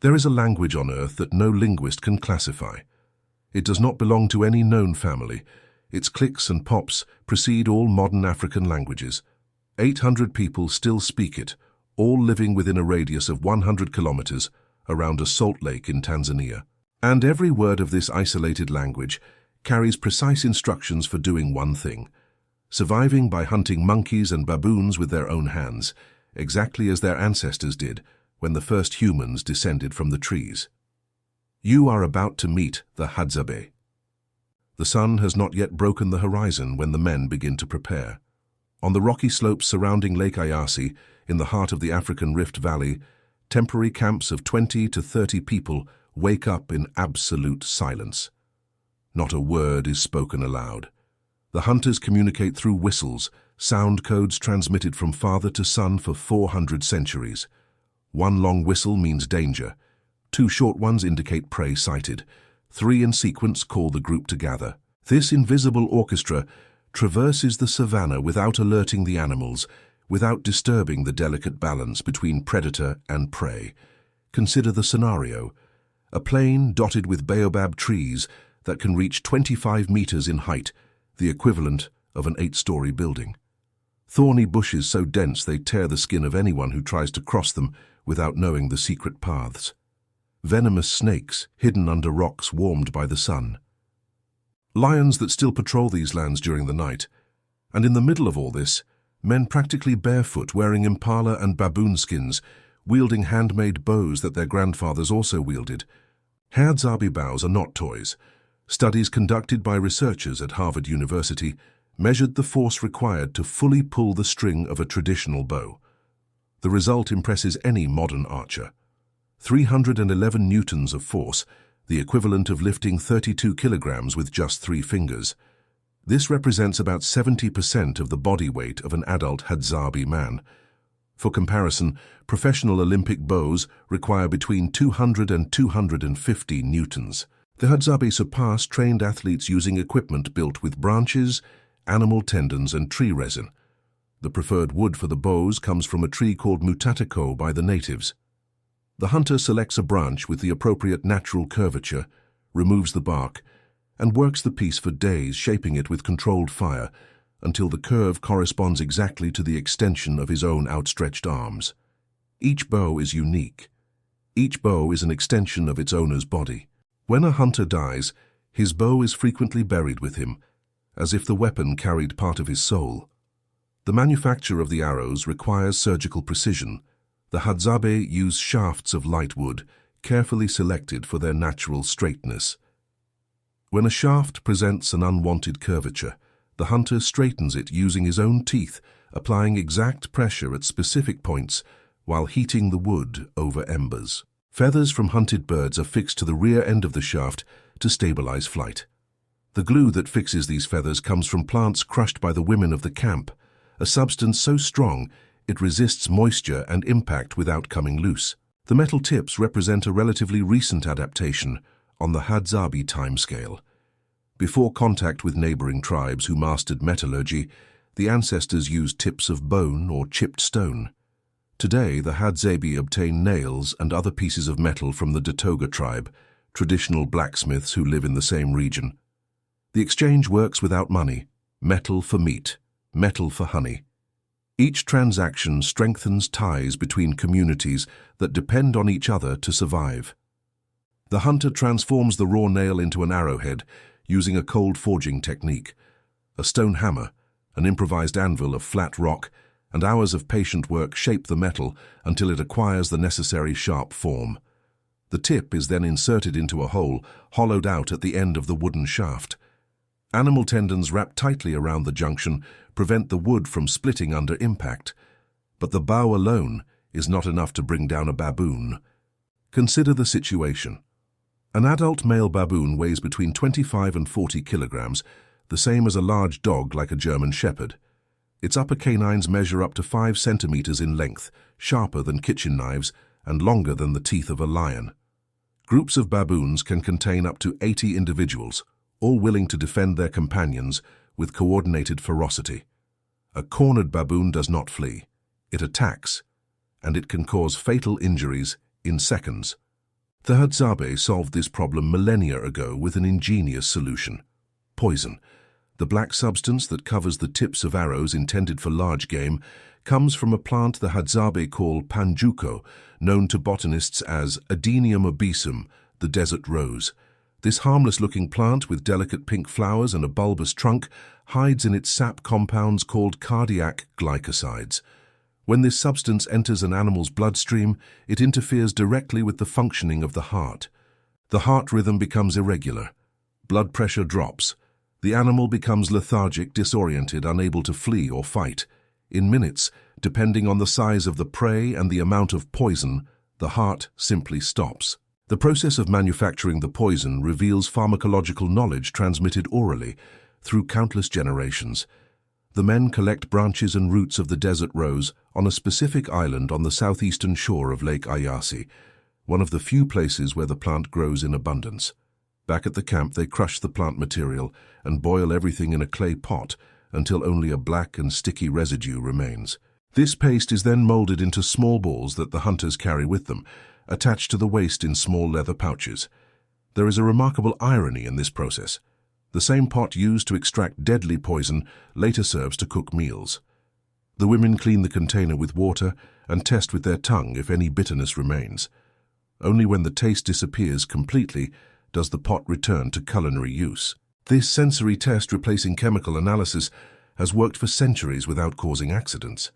There is a language on Earth that no linguist can classify. It does not belong to any known family. Its clicks and pops precede all modern African languages. 800 people still speak it, all living within a radius of 100 kilometers around a salt lake in Tanzania. And every word of this isolated language carries precise instructions for doing one thing: surviving by hunting monkeys and baboons with their own hands, exactly as their ancestors did when the first humans descended from the trees. You are about to meet the Hadzabe. The sun has not yet broken the horizon when the men begin to prepare. On the rocky slopes surrounding Lake Ayasi, in the heart of the African Rift Valley, temporary camps of 20 to 30 people wake up in absolute silence. Not a word is spoken aloud. The hunters communicate through whistles, sound codes transmitted from father to son for 400 centuries. One long whistle means danger. 2 short ones indicate prey sighted. 3 in sequence call the group to gather. This invisible orchestra traverses the savannah without alerting the animals, without disturbing the delicate balance between predator and prey. Consider the scenario: a plain dotted with baobab trees that can reach 25 meters in height, the equivalent of an 8-story building. Thorny bushes so dense they tear the skin of anyone who tries to cross them without knowing the secret paths. Venomous snakes hidden under rocks warmed by the sun. Lions that still patrol these lands during the night. And in the middle of all this, men practically barefoot wearing impala and baboon skins, wielding handmade bows that their grandfathers also wielded. Hadzabe bows are not toys. Studies conducted by researchers at Harvard University measured the force required to fully pull the string of a traditional bow. The result impresses any modern archer. 311 newtons of force, the equivalent of lifting 32 kilograms with just 3 fingers. This represents about 70% of the body weight of an adult Hadzabe man. For comparison, professional Olympic bows require between 200 and 250 newtons. The Hadzabe surpass trained athletes using equipment built with branches, animal tendons, and tree resin. The preferred wood for the bows comes from a tree called mutatako by the natives. The hunter selects a branch with the appropriate natural curvature, removes the bark, and works the piece for days, shaping it with controlled fire until the curve corresponds exactly to the extension of his own outstretched arms. Each bow is unique. Each bow is an extension of its owner's body. When a hunter dies, his bow is frequently buried with him, as if the weapon carried part of his soul. The manufacture of the arrows requires surgical precision. The Hadzabe use shafts of light wood, carefully selected for their natural straightness. When a shaft presents an unwanted curvature, the hunter straightens it using his own teeth, applying exact pressure at specific points while heating the wood over embers. Feathers from hunted birds are fixed to the rear end of the shaft to stabilize flight. The glue that fixes these feathers comes from plants crushed by the women of the camp, a substance so strong it resists moisture and impact without coming loose. The metal tips represent a relatively recent adaptation on the Hadzabe timescale. Before contact with neighboring tribes who mastered metallurgy, the ancestors used tips of bone or chipped stone. Today, the Hadzabe obtain nails and other pieces of metal from the Datoga tribe, traditional blacksmiths who live in the same region. The exchange works without money: metal for meat, metal for honey. Each transaction strengthens ties between communities that depend on each other to survive. The hunter transforms the raw nail into an arrowhead using a cold forging technique. A stone hammer, an improvised anvil of flat rock, and hours of patient work shape the metal until it acquires the necessary sharp form. The tip is then inserted into a hole, hollowed out at the end of the wooden shaft. Animal tendons wrapped tightly around the junction prevent the wood from splitting under impact. But the bow alone is not enough to bring down a baboon. Consider the situation. An adult male baboon weighs between 25 and 40 kilograms, the same as a large dog like a German shepherd. Its upper canines measure up to 5 centimeters in length, sharper than kitchen knives and longer than the teeth of a lion. Groups of baboons can contain up to 80 individuals, all willing to defend their companions with coordinated ferocity. A cornered baboon does not flee. It attacks, and it can cause fatal injuries in seconds. The Hadzabe solved this problem millennia ago with an ingenious solution: poison. The black substance that covers the tips of arrows intended for large game comes from a plant the Hadzabe call panjuco, known to botanists as Adenium obesum, the desert rose. This harmless-looking plant with delicate pink flowers and a bulbous trunk hides in its sap compounds called cardiac glycosides. When this substance enters an animal's bloodstream, it interferes directly with the functioning of the heart. The heart rhythm becomes irregular. Blood pressure drops. The animal becomes lethargic, disoriented, unable to flee or fight. In minutes, depending on the size of the prey and the amount of poison, the heart simply stops. The process of manufacturing the poison reveals pharmacological knowledge transmitted orally through countless generations. The men collect branches and roots of the desert rose on a specific island on the southeastern shore of Lake Ayasi, one of the few places where the plant grows in abundance. Back at the camp, they crush the plant material and boil everything in a clay pot until only a black and sticky residue remains. This paste is then molded into small balls that the hunters carry with them, attached to the waist in small leather pouches. There is a remarkable irony in this process. The same pot used to extract deadly poison later serves to cook meals. The women clean the container with water and test with their tongue if any bitterness remains. Only when the taste disappears completely does the pot return to culinary use. This sensory test, replacing chemical analysis, has worked for centuries without causing accidents.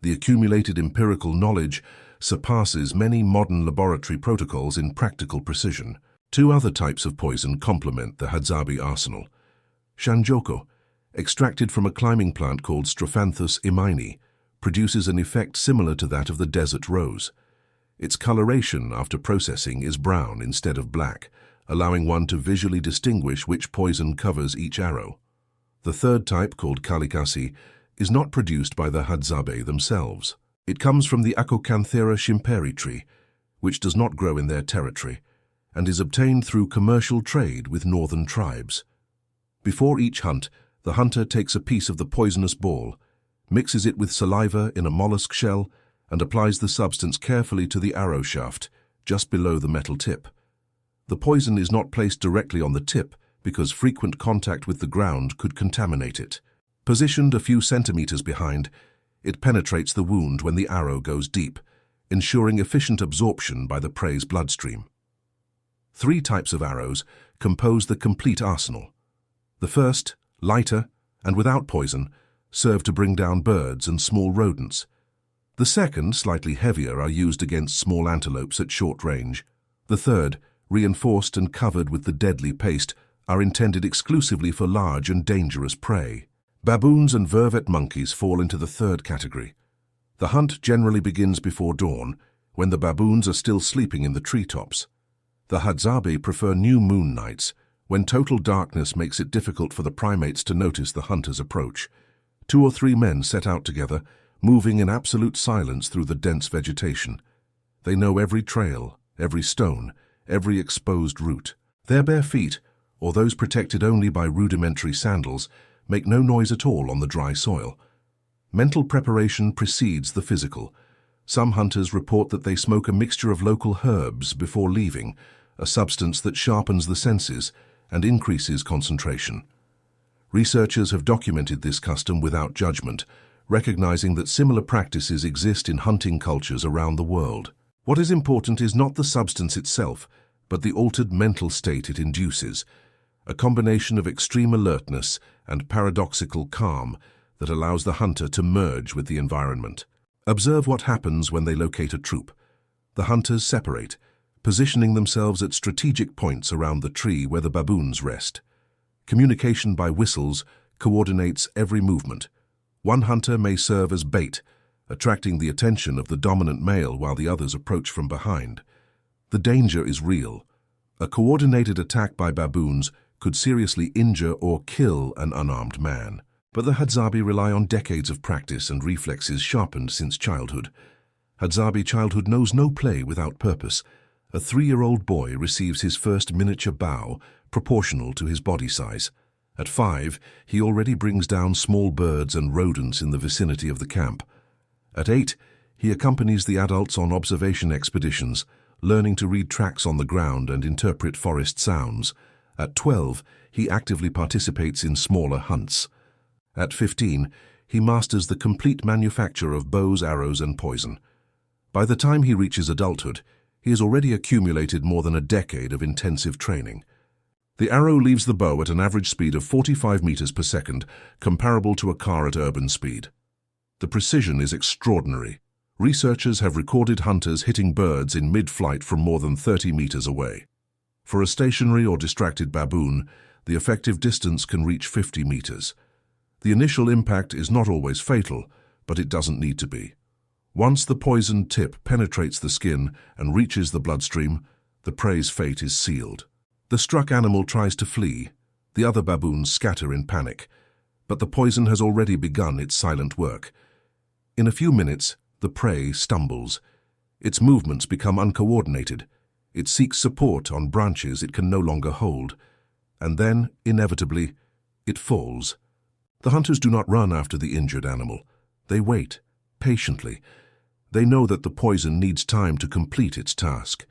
The accumulated empirical knowledge surpasses many modern laboratory protocols in practical precision. Two other types of poison complement the Hadzabe arsenal. Shanjoko, extracted from a climbing plant called Strophanthus imini, produces an effect similar to that of the desert rose. Its coloration after processing is brown instead of black, allowing one to visually distinguish which poison covers each arrow. The third type, called kalikasi, is not produced by the Hadzabe themselves. It comes from the Acocanthera shimperi tree, which does not grow in their territory, and is obtained through commercial trade with northern tribes. Before each hunt, the hunter takes a piece of the poisonous ball, mixes it with saliva in a mollusk shell, and applies the substance carefully to the arrow shaft, just below the metal tip. The poison is not placed directly on the tip because frequent contact with the ground could contaminate it. Positioned a few centimeters behind, it penetrates the wound when the arrow goes deep, ensuring efficient absorption by the prey's bloodstream. 3 types of arrows compose the complete arsenal. The first, lighter and without poison, serve to bring down birds and small rodents. The second, slightly heavier, are used against small antelopes at short range. The third, reinforced and covered with the deadly paste, are intended exclusively for large and dangerous prey. Baboons and vervet monkeys fall into the third category. The hunt generally begins before dawn, when the baboons are still sleeping in the treetops. The Hadzabe prefer new moon nights, when total darkness makes it difficult for the primates to notice the hunter's approach. 2 or 3 men set out together, moving in absolute silence through the dense vegetation. They know every trail, every stone, every exposed route. Their bare feet, or those protected only by rudimentary sandals, make no noise at all on the dry soil. Mental preparation precedes the physical. Some hunters report that they smoke a mixture of local herbs before leaving, a substance that sharpens the senses and increases concentration. Researchers have documented this custom without judgment, recognizing that similar practices exist in hunting cultures around the world. What is important is not the substance itself, but the altered mental state it induces, a combination of extreme alertness and paradoxical calm that allows the hunter to merge with the environment. Observe what happens when they locate a troop. The hunters separate, positioning themselves at strategic points around the tree where the baboons rest. Communication by whistles coordinates every movement. One hunter may serve as bait, attracting the attention of the dominant male while the others approach from behind. The danger is real. A coordinated attack by baboons could seriously injure or kill an unarmed man. But the Hadzabe rely on decades of practice and reflexes sharpened since childhood. Hadzabe childhood knows no play without purpose. A 3-year-old boy receives his first miniature bow, proportional to his body size. At 5, he already brings down small birds and rodents in the vicinity of the camp. At 8, he accompanies the adults on observation expeditions, learning to read tracks on the ground and interpret forest sounds. At 12, he actively participates in smaller hunts. At 15, he masters the complete manufacture of bows, arrows, and poison. By the time he reaches adulthood, he has already accumulated more than a decade of intensive training. The arrow leaves the bow at an average speed of 45 meters per second, comparable to a car at urban speed. The precision is extraordinary. Researchers have recorded hunters hitting birds in mid-flight from more than 30 meters away. For a stationary or distracted baboon, the effective distance can reach 50 meters. The initial impact is not always fatal, but it doesn't need to be. Once the poisoned tip penetrates the skin and reaches the bloodstream, the prey's fate is sealed. The struck animal tries to flee. The other baboons scatter in panic, but the poison has already begun its silent work. In a few minutes, the prey stumbles. Its movements become uncoordinated. It seeks support on branches it can no longer hold. And then, inevitably, it falls. The hunters do not run after the injured animal. They wait, patiently. They know that the poison needs time to complete its task.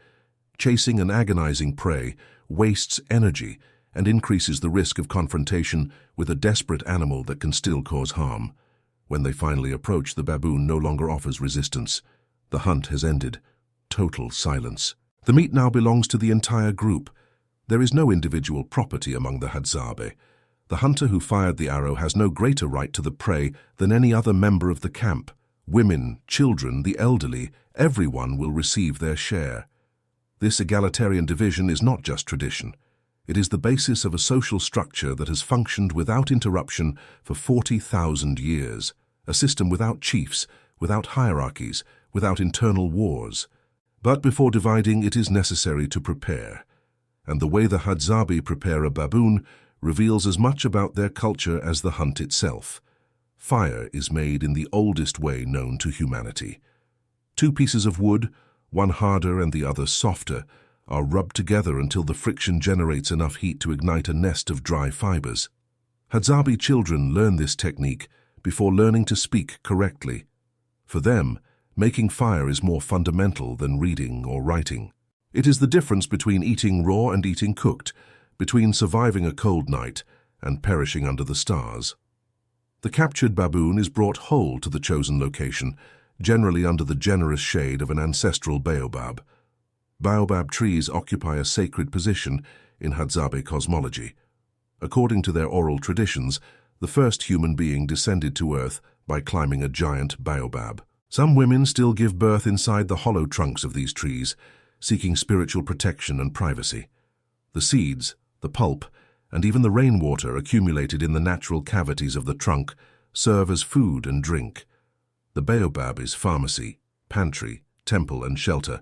Chasing an agonizing prey wastes energy and increases the risk of confrontation with a desperate animal that can still cause harm. When they finally approach, the baboon no longer offers resistance. The hunt has ended. Total silence. The meat now belongs to the entire group. There is no individual property among the Hadzabe. The hunter who fired the arrow has no greater right to the prey than any other member of the camp. Women, children, the elderly, everyone will receive their share. This egalitarian division is not just tradition. It is the basis of a social structure that has functioned without interruption for 40,000 years, a system without chiefs, without hierarchies, without internal wars. But before dividing, it is necessary to prepare. And the way the Hadzabe prepare a baboon reveals as much about their culture as the hunt itself. Fire is made in the oldest way known to humanity. 2 pieces of wood, one harder and the other softer, are rubbed together until the friction generates enough heat to ignite a nest of dry fibers. Hadzabe children learn this technique before learning to speak correctly. For them, making fire is more fundamental than reading or writing. It is the difference between eating raw and eating cooked, between surviving a cold night and perishing under the stars. The captured baboon is brought whole to the chosen location, generally under the generous shade of an ancestral baobab. Baobab trees occupy a sacred position in Hadzabe cosmology. According to their oral traditions, the first human being descended to earth by climbing a giant baobab. Some women still give birth inside the hollow trunks of these trees, seeking spiritual protection and privacy. The seeds, the pulp, and even the rainwater accumulated in the natural cavities of the trunk serve as food and drink. The baobab is pharmacy, pantry, temple, and shelter,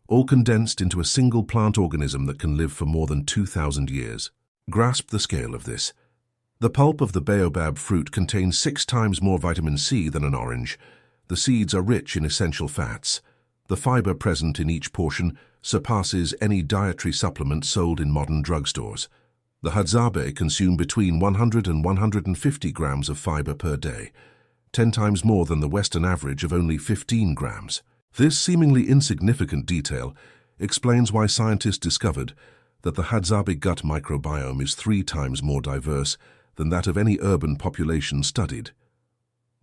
all condensed into a single plant organism that can live for more than 2,000 years. Grasp the scale of this. The pulp of the baobab fruit contains 6 times more vitamin C than an orange. The seeds are rich in essential fats. The fiber present in each portion surpasses any dietary supplement sold in modern drugstores. The Hadzabe consume between 100 and 150 grams of fiber per day, 10 times more than the Western average of only 15 grams. This seemingly insignificant detail explains why scientists discovered that the Hadzabe gut microbiome is 3 times more diverse than that of any urban population studied.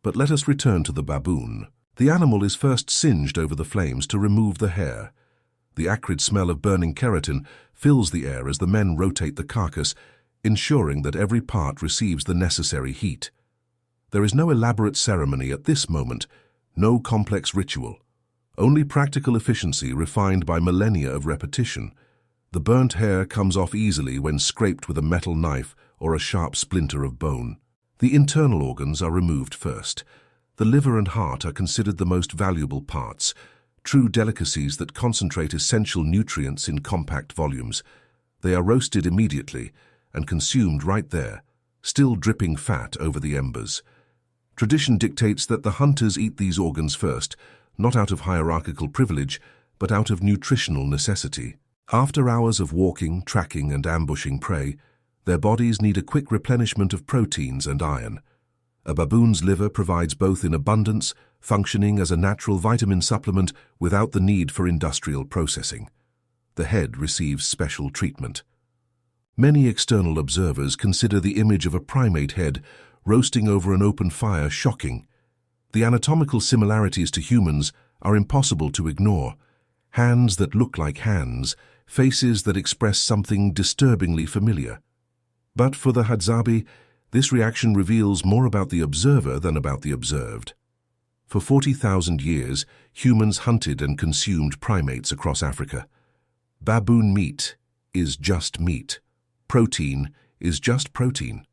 But let us return to the baboon. The animal is first singed over the flames to remove the hair. The acrid smell of burning keratin fills the air as the men rotate the carcass, ensuring that every part receives the necessary heat. There is no elaborate ceremony at this moment, no complex ritual, only practical efficiency refined by millennia of repetition. The burnt hair comes off easily when scraped with a metal knife or a sharp splinter of bone. The internal organs are removed first. The liver and heart are considered the most valuable parts, true delicacies that concentrate essential nutrients in compact volumes. They are roasted immediately and consumed right there, still dripping fat over the embers. Tradition dictates that the hunters eat these organs first, not out of hierarchical privilege, but out of nutritional necessity. After hours of walking, tracking, and ambushing prey, their bodies need a quick replenishment of proteins and iron. A baboon's liver provides both in abundance functioning as a natural vitamin supplement without the need for industrial processing. The head receives special treatment. Many external observers consider the image of a primate head roasting over an open fire shocking. The anatomical similarities to humans are impossible to ignore. Hands that look like hands, faces that express something disturbingly familiar. But for the Hadzabe, this reaction reveals more about the observer than about the observed. For 40,000 years, humans hunted and consumed primates across Africa. Baboon meat is just meat. Protein is just protein.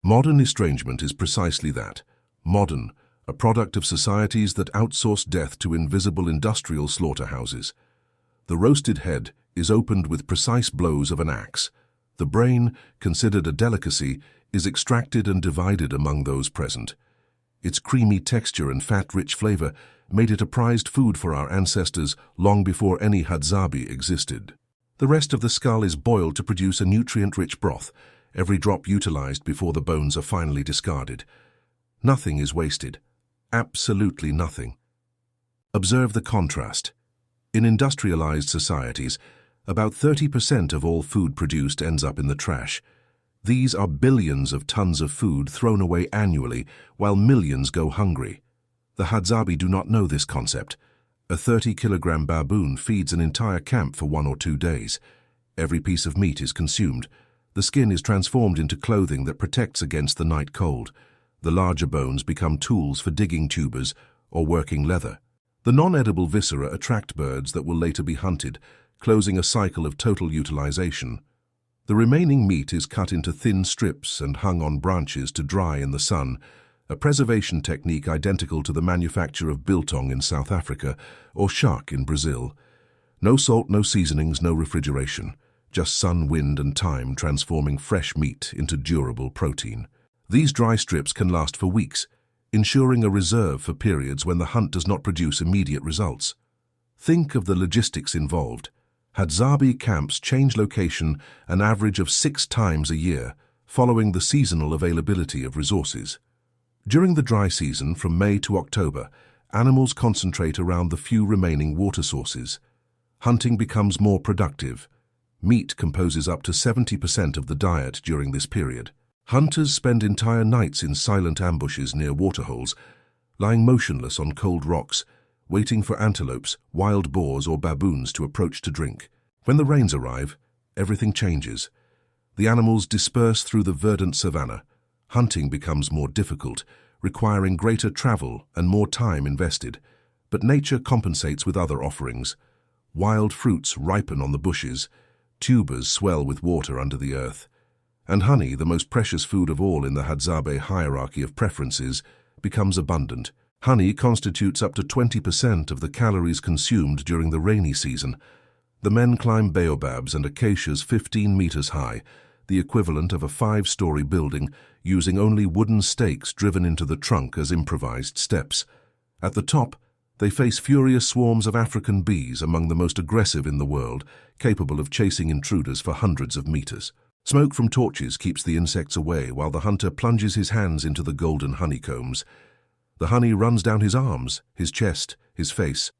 Modern estrangement is precisely that. Modern, a product of societies that outsource death to invisible industrial slaughterhouses. The roasted head is opened with precise blows of an axe. The brain, considered a delicacy, is extracted and divided among those present. Its creamy texture and fat-rich flavor made it a prized food for our ancestors long before any Hadzabe existed. The rest of the skull is boiled to produce a nutrient-rich broth, every drop utilized before the bones are finally discarded. Nothing is wasted. Absolutely nothing. Observe the contrast. In industrialized societies, about 30% of all food produced ends up in the trash. These are billions of tons of food thrown away annually, while millions go hungry. The Hadzabe do not know this concept. A 30-kilogram baboon feeds an entire camp for 1 or 2 days. Every piece of meat is consumed. The skin is transformed into clothing that protects against the night cold. The larger bones become tools for digging tubers or working leather. The non-edible viscera attract birds that will later be hunted, closing a cycle of total utilization. The remaining meat is cut into thin strips and hung on branches to dry in the sun, a preservation technique identical to the manufacture of biltong in South Africa or shark in Brazil. No salt, no seasonings, no refrigeration. Just sun, wind, and time transforming fresh meat into durable protein. These dry strips can last for weeks, ensuring a reserve for periods when the hunt does not produce immediate results. Think of the logistics involved. Hadzabe camps change location an average of 6 times a year, following the seasonal availability of resources. During the dry season, from May to October, animals concentrate around the few remaining water sources. Hunting becomes more productive. Meat composes up to 70% of the diet during this period. Hunters spend entire nights in silent ambushes near waterholes, lying motionless on cold rocks, waiting for antelopes, wild boars, or baboons to approach to drink. When the rains arrive, everything changes. The animals disperse through the verdant savanna. Hunting becomes more difficult, requiring greater travel and more time invested. But nature compensates with other offerings. Wild fruits ripen on the bushes, tubers swell with water under the earth, and honey, the most precious food of all in the Hadzabe hierarchy of preferences, becomes abundant. Honey constitutes up to 20% of the calories consumed during the rainy season. The men climb baobabs and acacias 15 meters high, the equivalent of a 5-story building, using only wooden stakes driven into the trunk as improvised steps. At the top, they face furious swarms of African bees, among the most aggressive in the world, capable of chasing intruders for hundreds of meters. Smoke from torches keeps the insects away while the hunter plunges his hands into the golden honeycombs. The honey runs down his arms, his chest, his face.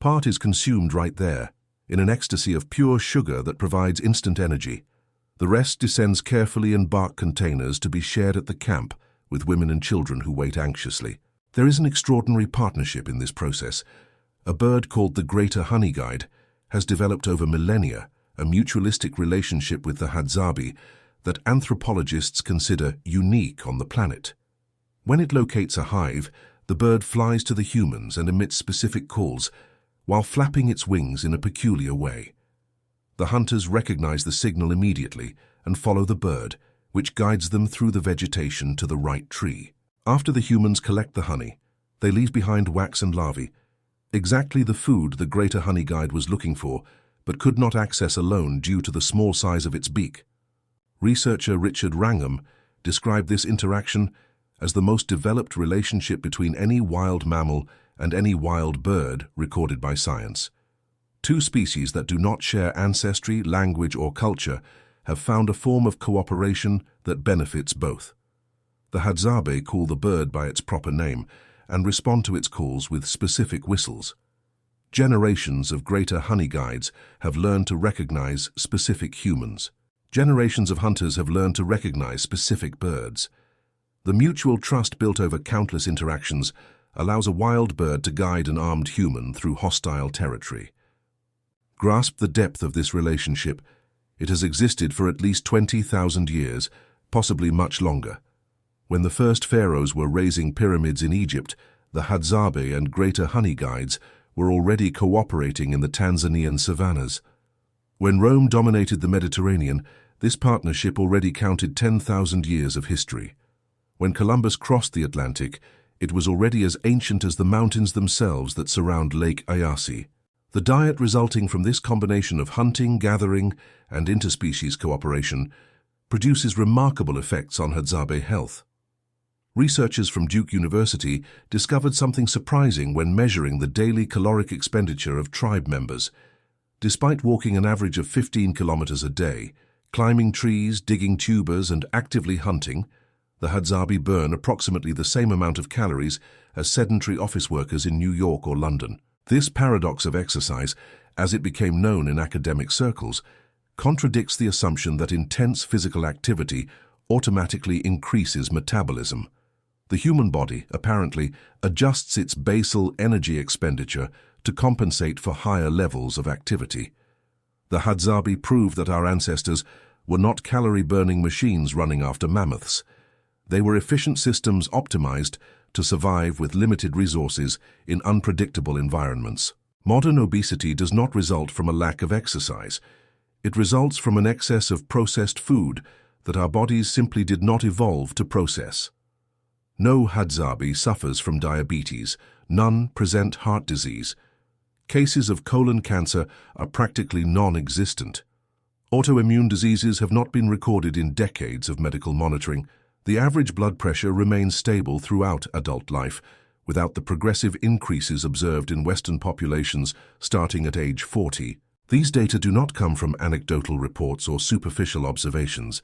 Part is consumed right there, in an ecstasy of pure sugar that provides instant energy. The rest descends carefully in bark containers to be shared at the camp with women and children who wait anxiously. There is an extraordinary partnership in this process. A bird called the Greater Honey Guide has developed over millennia a mutualistic relationship with the Hadzabe that anthropologists consider unique on the planet. When it locates a hive, the bird flies to the humans and emits specific calls, while flapping its wings in a peculiar way. The hunters recognize the signal immediately and follow the bird, which guides them through the vegetation to the right tree. After the humans collect the honey, they leave behind wax and larvae, exactly the food the Greater Honey Guide was looking for, but could not access alone due to the small size of its beak. Researcher Richard Wrangham described this interaction as the most developed relationship between any wild mammal and any wild bird recorded by science. Two species that do not share ancestry, language, or culture have found a form of cooperation that benefits both. The Hadzabe call the bird by its proper name, and respond to its calls with specific whistles. Generations of greater honey guides have learned to recognize specific humans. Generations of hunters have learned to recognize specific birds. The mutual trust built over countless interactions allows a wild bird to guide an armed human through hostile territory. Grasp the depth of this relationship. It has existed for at least 20,000 years, possibly much longer. When the first pharaohs were raising pyramids in Egypt, the Hadzabe and greater honey guides were already cooperating in the Tanzanian savannas. When Rome dominated the Mediterranean, this partnership already counted 10,000 years of history. When Columbus crossed the Atlantic, it was already as ancient as the mountains themselves that surround Lake Eyasi. The diet resulting from this combination of hunting, gathering, and interspecies cooperation produces remarkable effects on Hadzabe health. Researchers from Duke University discovered something surprising when measuring the daily caloric expenditure of tribe members. Despite walking an average of 15 kilometers a day, climbing trees, digging tubers, and actively hunting, the Hadzabe burn approximately the same amount of calories as sedentary office workers in New York or London. This paradox of exercise, as it became known in academic circles, contradicts the assumption that intense physical activity automatically increases metabolism. The human body, apparently, adjusts its basal energy expenditure to compensate for higher levels of activity. The Hadzabe proved that our ancestors were not calorie-burning machines running after mammoths. They were efficient systems optimized to survive with limited resources in unpredictable environments. Modern obesity does not result from a lack of exercise. It results from an excess of processed food that our bodies simply did not evolve to process. No Hadzabe suffers from diabetes. None present heart disease. Cases of colon cancer are practically non-existent. Autoimmune diseases have not been recorded in decades of medical monitoring. The average blood pressure remains stable throughout adult life, without the progressive increases observed in Western populations starting at age 40. These data do not come from anecdotal reports or superficial observations.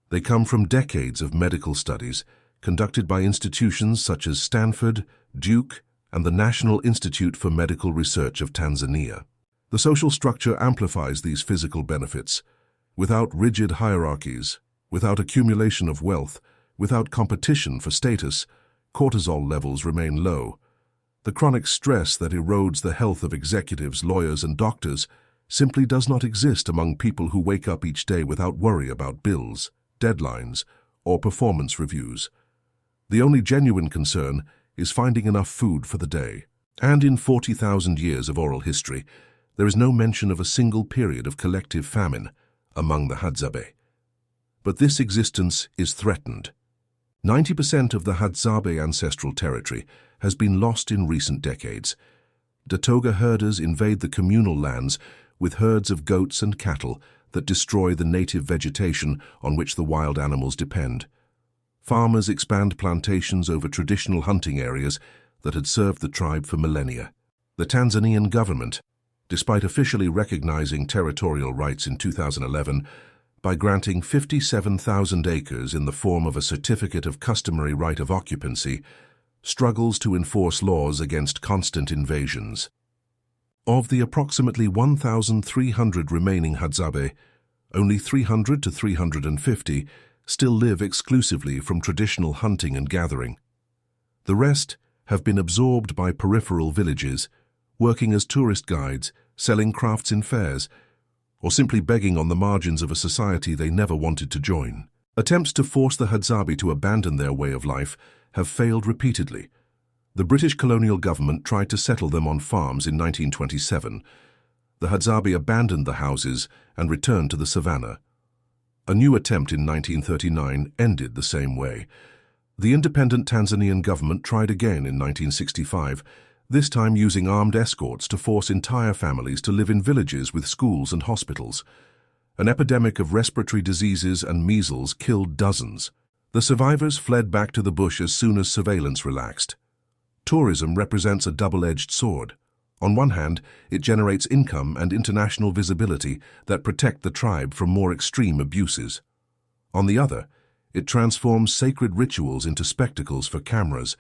They come from decades of medical studies conducted by institutions such as Stanford, Duke, and the National Institute for Medical Research of Tanzania. The social structure amplifies these physical benefits. Without rigid hierarchies, without accumulation of wealth, without competition for status, cortisol levels remain low. The chronic stress that erodes the health of executives, lawyers, and doctors simply does not exist among people who wake up each day without worry about bills, deadlines, or performance reviews. The only genuine concern is finding enough food for the day. And in 40,000 years of oral history, there is no mention of a single period of collective famine among the Hadzabe. But this existence is threatened. 90% of the Hadzabe ancestral territory has been lost in recent decades. Datoga herders invade the communal lands with herds of goats and cattle that destroy the native vegetation on which the wild animals depend. Farmers expand plantations over traditional hunting areas that had served the tribe for millennia. The Tanzanian government, despite officially recognizing territorial rights in 2011, by granting 57,000 acres in the form of a certificate of customary right of occupancy, struggles to enforce laws against constant invasions. Of the approximately 1,300 remaining Hadzabe, only 300 to 350 still live exclusively from traditional hunting and gathering. The rest have been absorbed by peripheral villages, working as tourist guides, selling crafts in fairs, or simply begging on the margins of a society they never wanted to join. Attempts to force the Hadzabe to abandon their way of life have failed repeatedly. The British colonial government tried to settle them on farms in 1927. The Hadzabe abandoned the houses and returned to the savannah. A new attempt in 1939 ended the same way. The independent Tanzanian government tried again in 1965, this time using armed escorts to force entire families to live in villages with schools and hospitals. An epidemic of respiratory diseases and measles killed dozens. The survivors fled back to the bush as soon as surveillance relaxed. Tourism represents a double-edged sword. On one hand, it generates income and international visibility that protect the tribe from more extreme abuses. On the other, it transforms sacred rituals into spectacles for cameras.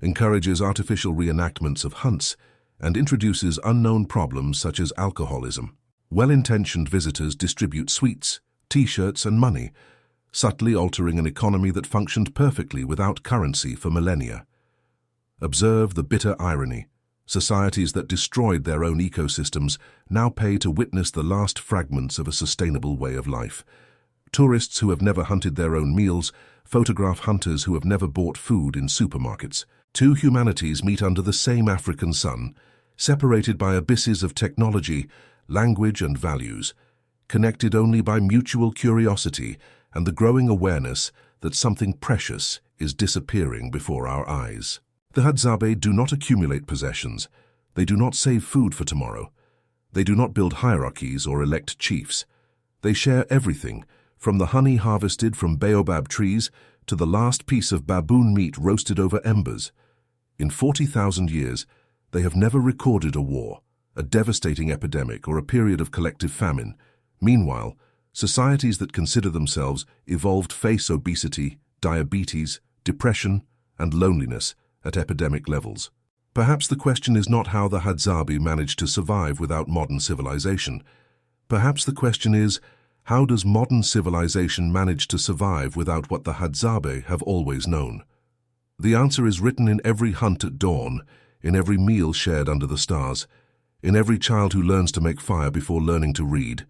encourages artificial reenactments of hunts, and introduces unknown problems such as alcoholism. Well-intentioned visitors distribute sweets, T-shirts, and money, subtly altering an economy that functioned perfectly without currency for millennia. Observe the bitter irony. Societies that destroyed their own ecosystems now pay to witness the last fragments of a sustainable way of life. Tourists who have never hunted their own meals photograph hunters who have never bought food in supermarkets. Two humanities meet under the same African sun, separated by abysses of technology, language, and values, connected only by mutual curiosity and the growing awareness that something precious is disappearing before our eyes. The Hadzabe do not accumulate possessions. They do not save food for tomorrow. They do not build hierarchies or elect chiefs. They share everything, from the honey harvested from baobab trees to the last piece of baboon meat roasted over embers. In 40,000 years, they have never recorded a war, a devastating epidemic, or a period of collective famine. Meanwhile, societies that consider themselves evolved face obesity, diabetes, depression, and loneliness at epidemic levels. Perhaps the question is not how the Hadzabe managed to survive without modern civilization. Perhaps the question is, how does modern civilization manage to survive without what the Hadzabe have always known? The answer is written in every hunt at dawn, in every meal shared under the stars, in every child who learns to make fire before learning to read.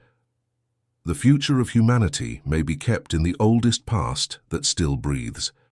The future of humanity may be kept in the oldest past that still breathes.